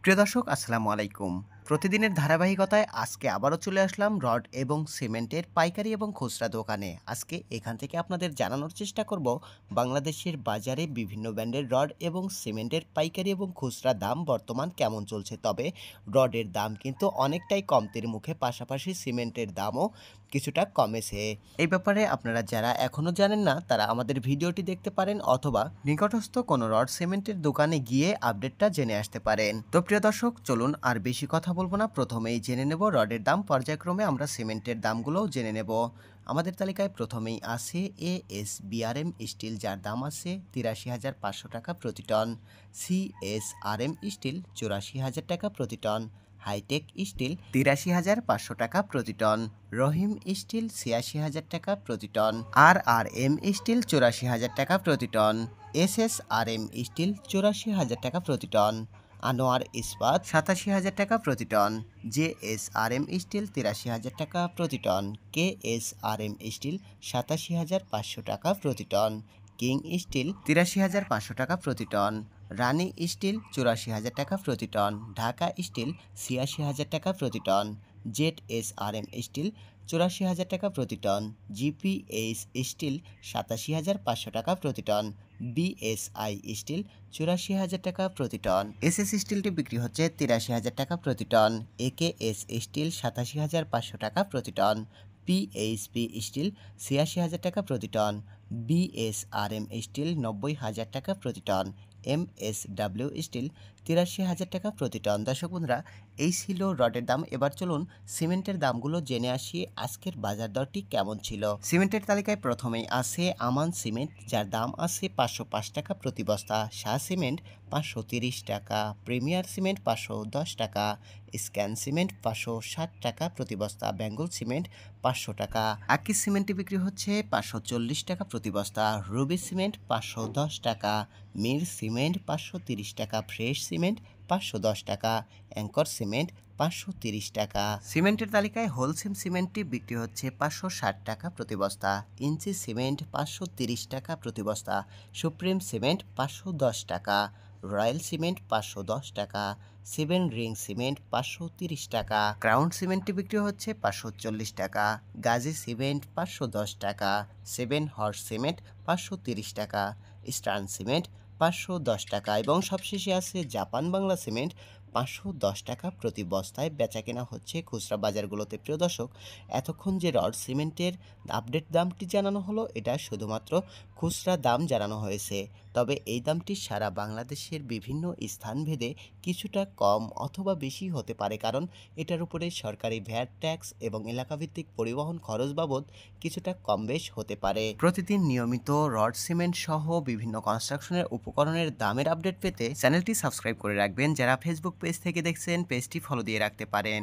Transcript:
প্রিয় দর্শক আসসালামু আলাইকুম। প্রতিদিনের ধারাবাহিকতায় আজকে আবারও চলে আসলাম রড এবং সিমেন্টের পাইকারি এবং খুচরা দোকানে। আজকে এখান থেকে আপনাদের জানানোর চেষ্টা করব বাংলাদেশের বাজারে বিভিন্ন ব্র্যান্ডের রড এবং সিমেন্টের পাইকারি এবং খুচরা দাম বর্তমান কেমন চলছে। তবে রডের দাম কিন্তু অনেকটাই কমতির মুখে, পাশাপাশি সিমেন্টের দামও কিছুটা কমেছে। এই ব্যাপারে আপনারা যারা এখনও জানেন না তারা আমাদের ভিডিওটি দেখতে পারেন অথবা নিকটস্থ কোনো রড সিমেন্টের দোকানে গিয়ে আপডেটটা জেনে আসতে পারেন। তো প্রিয় দর্শক চলুন আর বেশি কথা বলবো না, প্রথমেই জেনে নেব রডের দাম, পর্যায়ক্রমে আমরা সিমেন্টের দামগুলোও জেনে নেব। আমাদের তালিকায় প্রথমেই আছে ASBRM স্টিল, যার দাম আছে ৮৩,৫০০ টাকা প্রতি টন। CSRM স্টিল ৮৪,০০০ টাকা প্রতি টন। হাইটেক স্টিল ৮৩,৫০০ টাকা প্রতি টন। রহিম স্টিল ৮৬,০০০ টাকা প্রতি টন। RRM স্টিল ৮৪,০০০ টাকা প্রতি টন। SSRM স্টিল ৮৪,০০০ টাকা প্রতি টন। আনোয়ার ইস্পাত ৮৭,০০০ টাকা প্রতি টন। JSRM স্টিল ৮৩,০০০ টাকা প্রতি টন। KSRM স্টিল ৮৭,৫০০ টাকা প্রতি টন। কিং স্টিল ৮৩,৫০০ টাকা প্রতি টন। রানী স্টিল ৮৪,০০০ টাকা প্রতি টন। ঢাকা স্টিল ৮৬,০০০ টাকা প্রতি টন। ZSRM স্টিল ৮৪,০০০ টাকা প্রতি টন। GPH স্টিল ৮৭,৫০০ টাকা প্রতি টন। BSI স্টিল ৮৪,০০০ টাকা প্রতি টন। SS স্টিলটি বিক্রি হচ্ছে ৮৩,০০০ টাকা প্রতি টন। AKS স্টিল ৮৭,৫০০ টাকা প্রতি টন। PHP স্টিল ৮৬,০০০ টাকা প্রতি টন। BSRM স্টিল ৯০,০০০ টাকা প্রতি টন। MSW স্টিল ৮৩,০০০ টাকা প্রতি টন। দর্শক বন্ধুরা, এই ছিল রডের দাম। এবার চলুন সিমেন্টের দামগুলো জেনে আসি আজকের বাজার দরটি কেমন ছিল। সিমেন্টের তালিকায় প্রথমেই আছে আমান সিমেন্ট, যার দাম আছে ৫০৫ টাকা প্রতি বস্তা। শাহ সিমেন্ট ৫৩০ টাকা। প্রিমিয়ার সিমেন্ট ৫১০ টাকা। স্ক্যান সিমেন্ট ৫৬০ টাকা প্রতি বস্তা। বেঙ্গল সিমেন্ট ৫০০ টাকা। আকিস সিমেন্টটি বিক্রি হচ্ছে ৫৪০ টাকা প্রতি বস্তা। রুবি সিমেন্ট ৫১০ টাকা। মির সিমেন্ট ৫৩০ টাকা। ফ্রেশ সিমেন্ট ৫১০ টাকা। অ্যাঙ্কর সিমেন্ট ৫৩০ টাকা। সিমেন্টের তালিকায় হোলসেম সিমেন্টটি বিক্রি হচ্ছে ৫৬০ টাকা প্রতি বস্তা। ইঞ্চি সিমেন্ট ৫৩০ টাকা প্রতি বস্তা। সুপ্রিম সিমেন্ট ৫১০ টাকা। রয়্যাল সিমেন্ট ৫১০ টাকা। 7 রিং সিমেন্ট ৫৩০ টাকা। ক্রাউন সিমেন্টটি বিক্রি হচ্ছে ৫৪০ টাকা। গাজী সিমেন্ট ৫১০ টাকা। 7 হর্স সিমেন্ট ৫৩০ টাকা। স্টার্ন সিমেন্ট ৫১০ টাকা এবং সবশেষে আছে জাপান বাংলা সিমেন্ট ৫১০ টাকা প্রতি বস্তায় বেচা কেনা হচ্ছে খুচরা বাজারগুলোতে। প্রিয় দর্শক, এতক্ষণ যে রড সিমেন্টের আপডেট দামটি জানানো হলো, এটা শুধুমাত্র খুচরা দাম জানানো হয়েছে। তবে এই দামটি সারা বাংলাদেশের বিভিন্ন স্থানভেদে কিছুটা কম অথবা বেশি হতে পারে, কারণ এটার উপরে সরকারি ভ্যাট ট্যাক্স এবং এলাকাভিত্তিক পরিবহন খরচ বাবদ কিছুটা কম বেশ হতে পারে। প্রতিদিন নিয়মিত রড সিমেন্ট সহ বিভিন্ন কনস্ট্রাকশনের উপকরণের দামের আপডেট পেতে চ্যানেলটি সাবস্ক্রাইব করে রাখবেন। যারা ফেসবুক পেজ থেকে দেখছেন, পেজটি ফলো দিয়ে রাখতে পারেন।